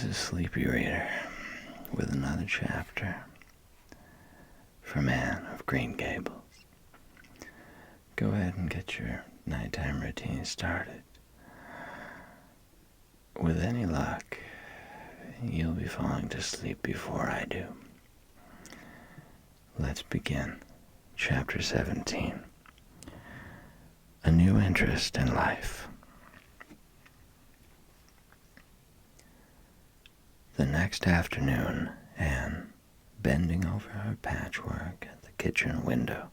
is Sleepy Reader with another chapter from Anne of Green Gables. Go ahead and get your nighttime routine started. With any luck, you'll be falling to sleep before I do. Let's begin. Chapter 17. A new interest in life. The next afternoon, Anne, bending over her patchwork at the kitchen window,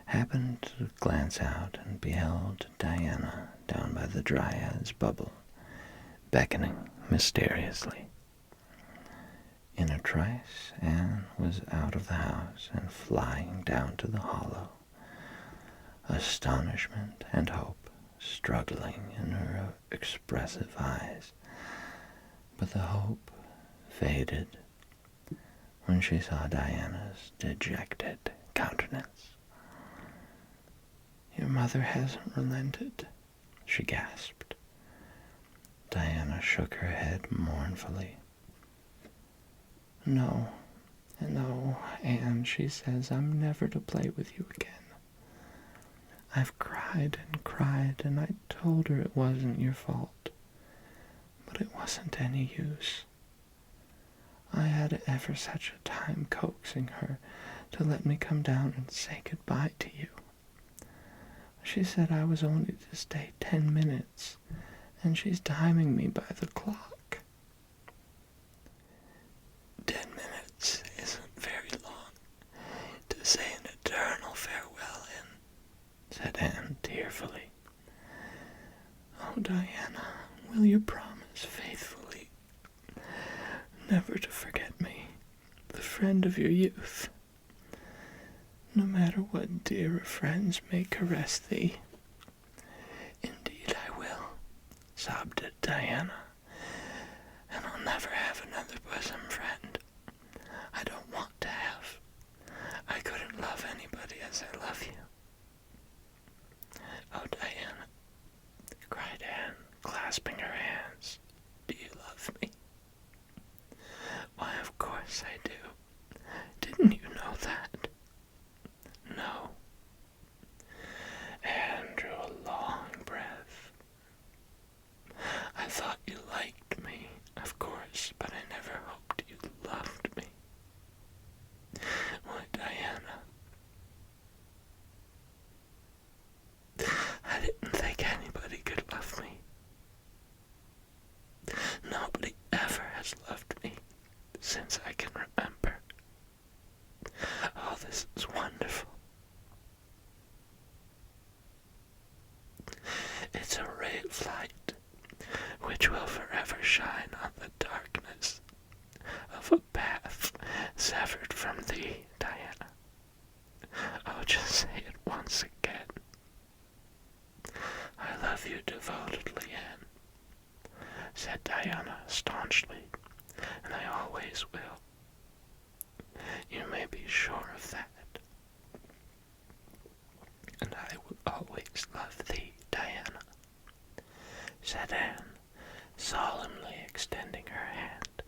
happened to glance out and beheld Diana down by the Dryad's bubble, beckoning mysteriously. In a trice, Anne was out of the house and flying down to the hollow, astonishment and hope struggling in her expressive eyes. But the hope faded when she saw Diana's dejected countenance. "Your mother hasn't relented," she gasped. Diana shook her head mournfully. No, Anne, she says I'm never to play with you again. I've cried and cried, and I told her it wasn't your fault. But it wasn't any use. I had ever such a time coaxing her to let me come down and say goodbye to you. She said I was only to stay 10 minutes, and she's timing me by the clock. 10 minutes isn't very long to say an eternal farewell in, said Anne tearfully. Oh, Diana, will you promise faithfully never to forget me, the friend of your youth, no matter what dearer friends may caress thee? Indeed I will, sobbed Diana, and I'll never have another bosom friend. I don't want to have. I couldn't love anybody as I love you. Oh, Diana, cried Anne, clasping her hands, do you love me? Why, of course I do. Didn't you know that? No. Anne drew a long breath. I thought you liked me, of course, but I never hoped you loved me. Why, Diana, I didn't think anybody could love me. Nobody ever has loved me since I can remember. Oh, this is wonderful. It's a ray of light which will forever shine on the darkness of a path severed from thee, Diana. Oh, just say it once again. I love you devotedly, Anne, said Diana staunchly, and I always will. You may be sure of that. And I will always love thee, Diana, said Anne, solemnly extending her hand.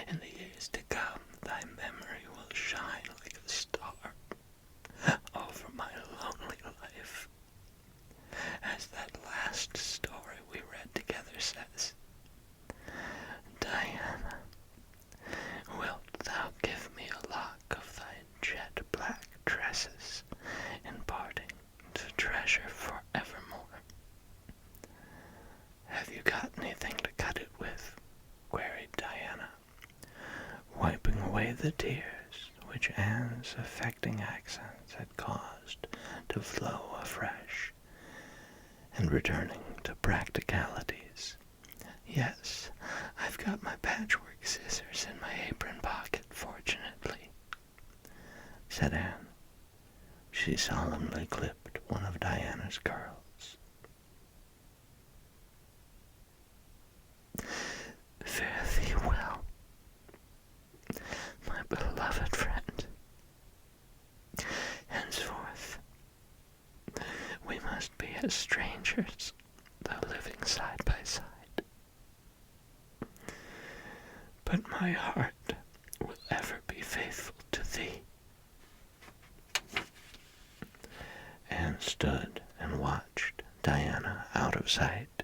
In the years to come, thy memory will shine like a star over my lonely life, as that last story we read together says. Diana, wilt thou give me a lock of thy jet-black tresses in parting to treasure forevermore? Have you got anything to cut it with? Queried Diana, wiping away the tears which Anne's affecting accents had caused to flow afresh, and returning to practicalities. Yes, I've got my patchwork scissors in my apron pocket, fortunately, said Anne. She solemnly clipped one of Diana's curls. Fare thee well, my beloved friend. Henceforth, we must be as strangers, though living side by side. my heart will ever be faithful to thee. Anne stood and watched Diana out of sight,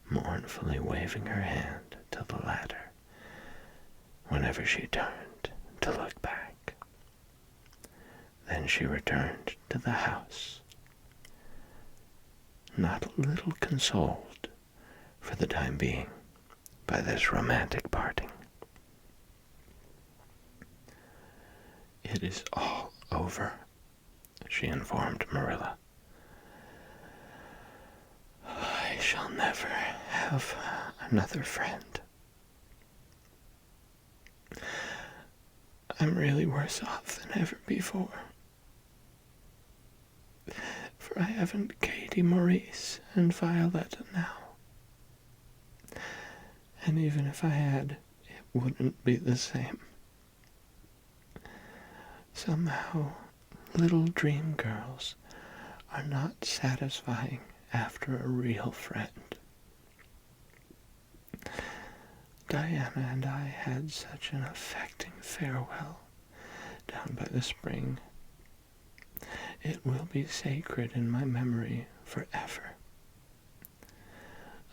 mournfully waving her hand to the latter whenever she turned to look back. Then she returned to the house, not a little consoled for the time being by this romantic parting. "It is all over," she informed Marilla. "I shall never have another friend. I'm really worse off than ever before, for I haven't Katie Maurice and Violetta now. And even if I had, it wouldn't be the same. Somehow, little dream girls are not satisfying after a real friend. Diana and I had such an affecting farewell down by the spring. It will be sacred in my memory forever.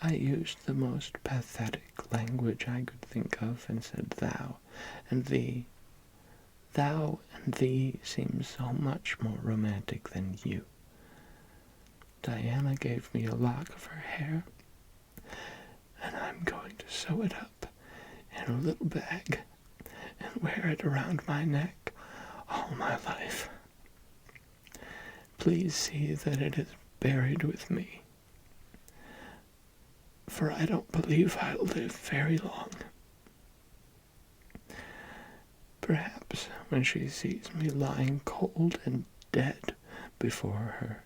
I used the most pathetic language I could think of and said thou and thee. Thou and thee seem so much more romantic than you. Diana gave me a lock of her hair, and I'm going to sew it up in a little bag and wear it around my neck all my life. Please see that it is buried with me, for I don't believe I'll live very long. Perhaps when she sees me lying cold and dead before her,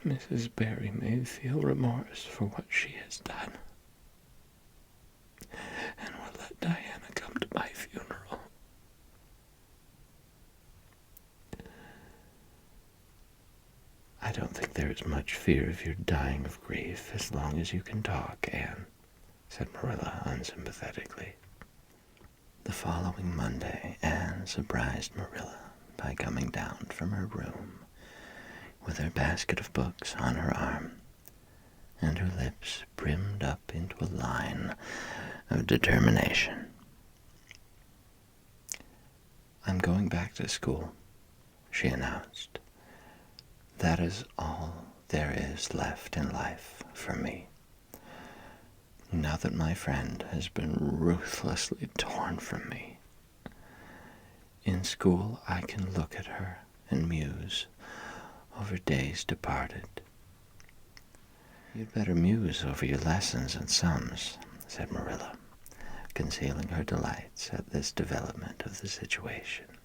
Mrs. Barry may feel remorse for what she has done, and will let Diana come to my funeral. I don't think there is much fear of your dying of grief as long as you can talk, Anne," said Marilla unsympathetically. The following Monday, Anne surprised Marilla by coming down from her room with her basket of books on her arm, and her lips brimmed up into a line of determination. "I'm going back to school," she announced. "That is all there is left in life for me. Now that my friend has been ruthlessly torn from me. In school I can look at her and muse over days departed." "You'd better muse over your lessons and sums," said Marilla, concealing her delights at this development of the situation.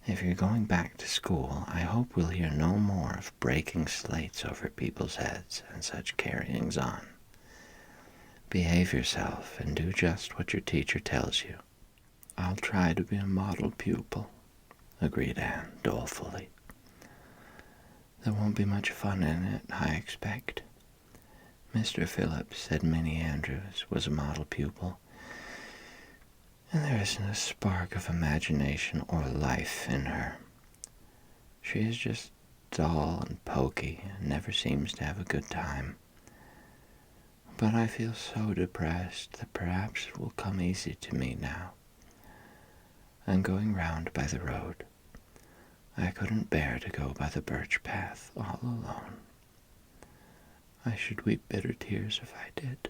"If you're going back to school, I hope we'll hear no more of breaking slates over people's heads and such carryings on. Behave yourself and do just what your teacher tells you." "I'll try to be a model pupil," agreed Anne dolefully. "There won't be much fun in it, I expect. Mr. Phillips said Minnie Andrews was a model pupil, and there isn't a spark of imagination or life in her. She is just dull and poky and never seems to have a good time. But I feel so depressed that perhaps it will come easy to me now. I'm going round by the road. I couldn't bear to go by the birch path all alone. I should weep bitter tears if I did."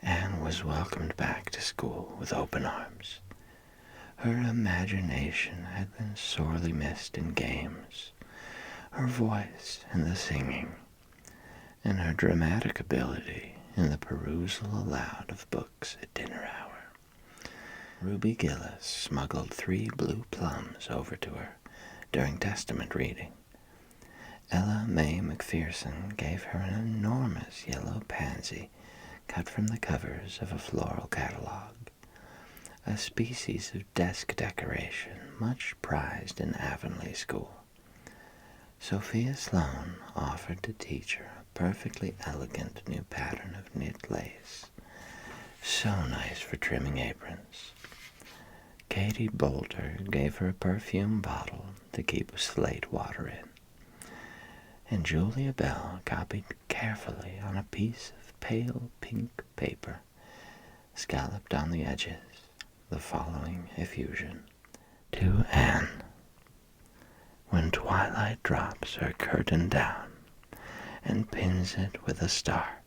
Anne was welcomed back to school with open arms. Her imagination had been sorely missed in games, her voice in the singing, and her dramatic ability in the perusal aloud of books at dinner hour. Ruby Gillis smuggled 3 blue plums over to her during Testament reading. Ella May McPherson gave her an enormous yellow pansy cut from the covers of a floral catalogue, a species of desk decoration much prized in Avonlea School. Sophia Sloane offered to teach her a perfectly elegant new pattern of knit lace, So nice for trimming aprons. Katie Boulter gave her a perfume bottle to keep slate water in, and Julia Bell copied carefully on a piece of pale pink paper, scalloped on the edges, the following effusion. To Anne, when twilight drops her curtain down and pins it with a star,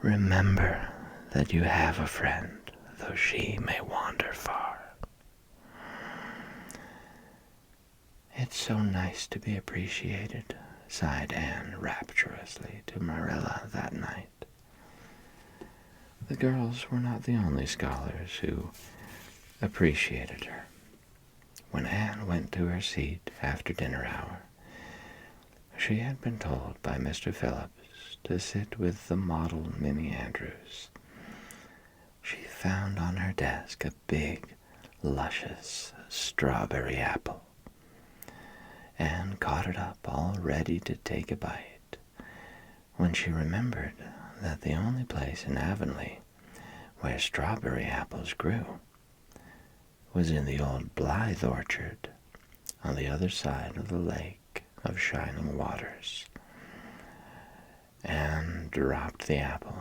remember that you have a friend, though she may wander far. It's so nice to be appreciated, sighed Anne rapturously to Marilla that night. The girls were not the only scholars who appreciated her. When Anne went to her seat after dinner hour, she had been told by Mr. Phillips to sit with the model Minnie Andrews. She found on her desk a big, luscious strawberry apple. Anne caught it up, all ready to take a bite, when she remembered that the only place in Avonlea where strawberry apples grew was in the old Blythe orchard on the other side of the lake of shining waters. Anne dropped the apple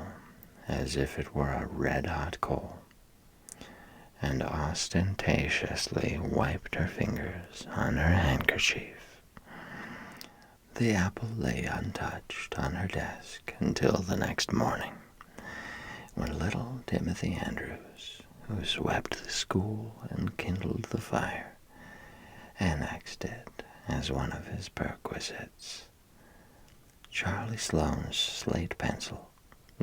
as if it were a red-hot coal, and ostentatiously wiped her fingers on her handkerchief. The apple lay untouched on her desk until the next morning, when little Timothy Andrews, who swept the school and kindled the fire, annexed it as one of his perquisites. Charlie Sloane's slate pencil,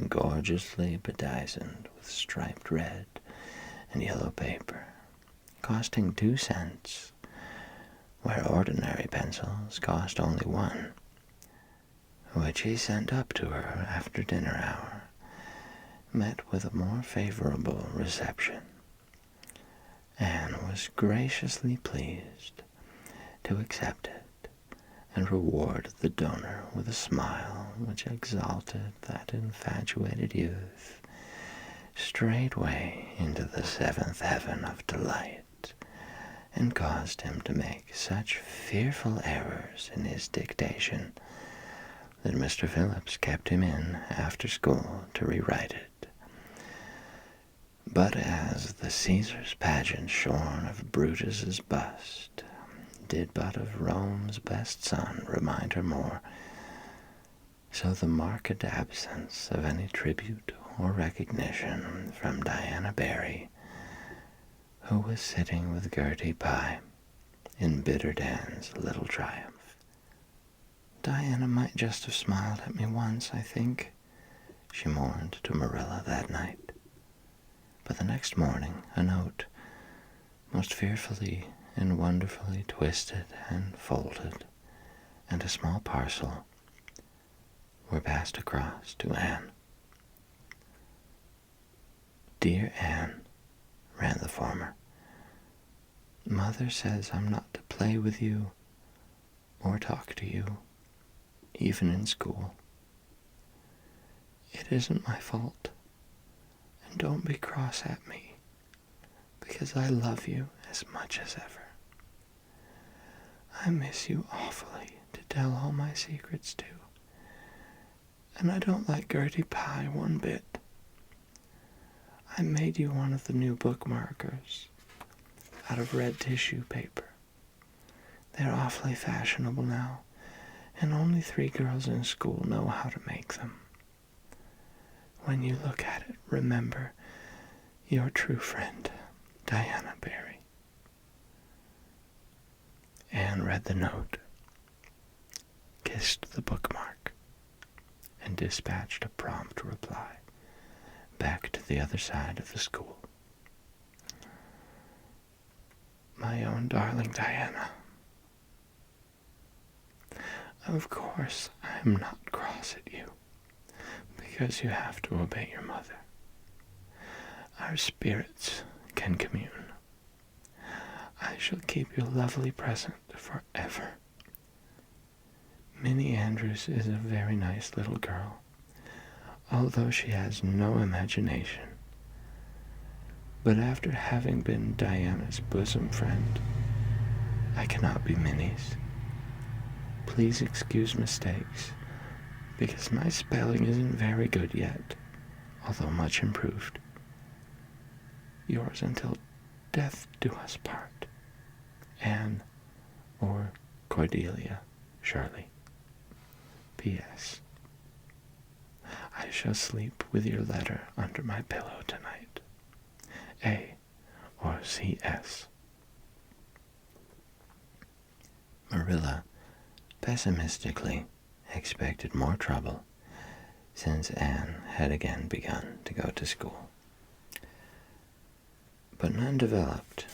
gorgeously bedizened with striped red and yellow paper, costing 2 cents, where ordinary pencils cost only 1, which he sent up to her after dinner hour, met with a more favorable reception. Anne was graciously pleased to accept it and reward the donor with a smile which exalted that infatuated youth straightway into the 7th heaven of delight, and caused him to make such fearful errors in his dictation that Mr. Phillips kept him in after school to rewrite it. But as the Caesar's pageant shorn of Brutus's bust did but of Rome's best son remind her more, so the marked absence of any tribute or recognition from Diana Barry, who was sitting with Gertie Pye, embittered Anne's little triumph. Diana might just have smiled at me once, I think, she mourned to Marilla that night. But the next morning, a note, most fearfully and wonderfully twisted and folded, and a small parcel were passed across to Anne. Dear Anne, ran the former, Mother says I'm not to play with you or talk to you, even in school. It isn't my fault, and don't be cross at me, because I love you as much as ever. I miss you awfully to tell all my secrets to, and I don't like Gertie Pye one bit. I made you one of the new bookmarkers out of red tissue paper. They're awfully fashionable now, and only 3 girls in school know how to make them. When you look at it, remember your true friend, Diana Barry. Anne read the note, kissed the bookmark, and dispatched a prompt reply back to the other side of the school. My own darling Diana, of course I am not cross at you, because you have to obey your mother. Our spirits can commune. I shall keep your lovely present forever. Minnie Andrews is a very nice little girl, although she has no imagination But after having been Diana's bosom friend, I cannot be Minnie's. Please excuse mistakes, because my spelling isn't very good yet, although much improved. Yours until death do us part. Anne, or Cordelia, Shirley. P.S. I shall sleep with your letter under my pillow tonight. A. or C.S. Marilla pessimistically expected more trouble since Anne had again begun to go to school. But none developed.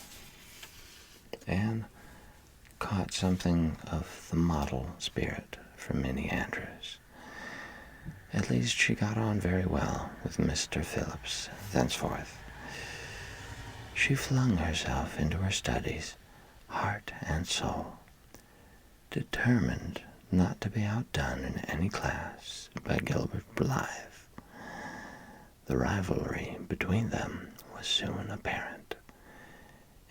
Anne caught something of the model spirit from Minnie Andrews. At least she got on very well with Mr. Phillips thenceforth. She flung herself into her studies, heart and soul, determined not to be outdone in any class by Gilbert Blythe. The rivalry between them was soon apparent.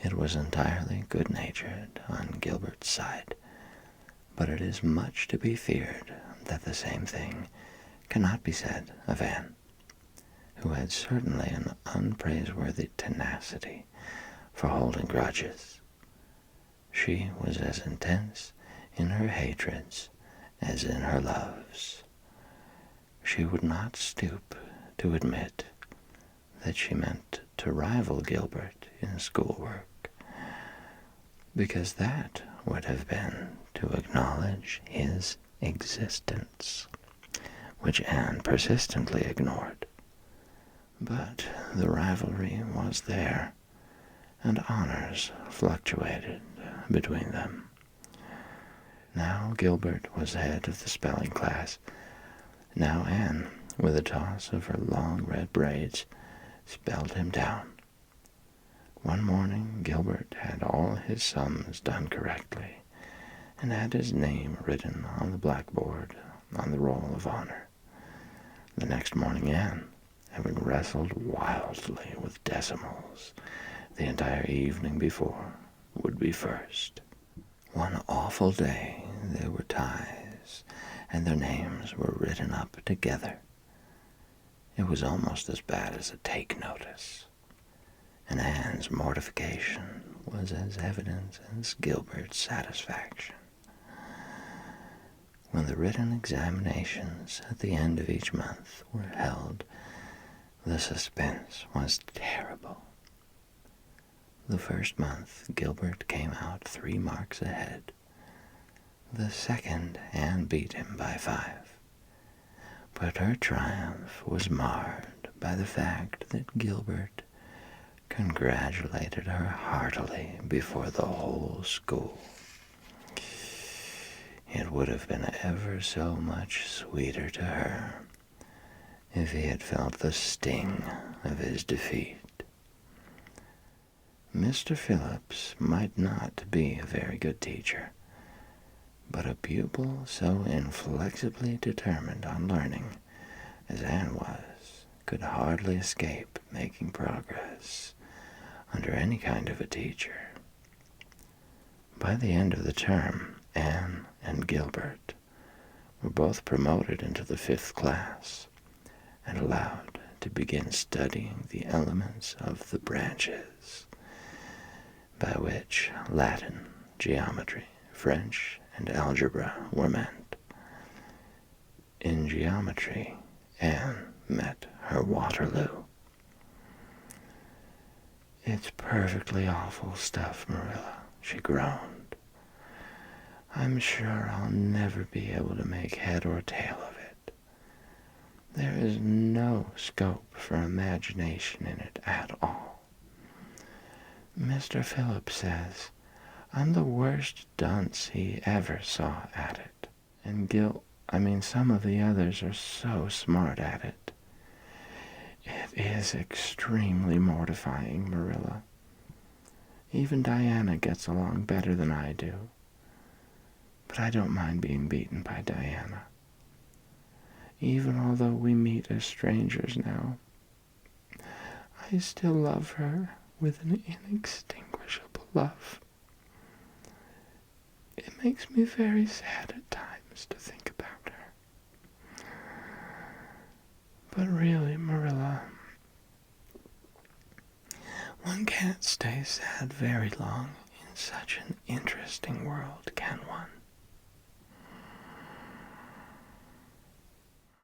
It was entirely good-natured on Gilbert's side, but it is much to be feared that the same thing cannot be said of Anne, who had certainly an unpraiseworthy tenacity for holding grudges. She was as intense in her hatreds as in her loves. She would not stoop to admit that she meant to rival Gilbert in schoolwork, because that would have been to acknowledge his existence, which Anne persistently ignored. But the rivalry was there, and honors fluctuated between them. Now Gilbert was head of the spelling class. Now Anne, with a toss of her long red braids, spelled him down. One morning Gilbert had all his sums done correctly, and had his name written on the blackboard on the roll of honor. The next morning Anne, having wrestled wildly with decimals the entire evening before, would be first. One awful day they were ties, and their names were written up together. It was almost as bad as a take notice, and Anne's mortification was as evident as Gilbert's satisfaction. When the written examinations at the end of each month were held, the suspense was terrible. The first month, Gilbert came out 3 marks ahead. The second, Anne beat him by 5. But her triumph was marred by the fact that Gilbert congratulated her heartily before the whole school. It would have been ever so much sweeter to her if he had felt the sting of his defeat. Mr. Phillips might not be a very good teacher, but a pupil so inflexibly determined on learning as Anne was could hardly escape making progress under any kind of a teacher. By the end of the term, Anne and Gilbert were both promoted into the 5th class and allowed to begin studying the elements of the branches, by which Latin, geometry, French, and algebra were meant. In geometry, Anne met her Waterloo. "It's perfectly awful stuff, Marilla," she groaned. "I'm sure I'll never be able to make head or tail of it. There is no scope for imagination in it at all. Mr. Phillips says I'm the worst dunce he ever saw at it. And some of the others are so smart at it. It is extremely mortifying, Marilla. Even Diana gets along better than I do. But I don't mind being beaten by Diana. Even although we meet as strangers now, I still love her with an inextinguishable love. It makes me very sad at times to think about her. But really, Marilla, one can't stay sad very long in such an interesting world, can one?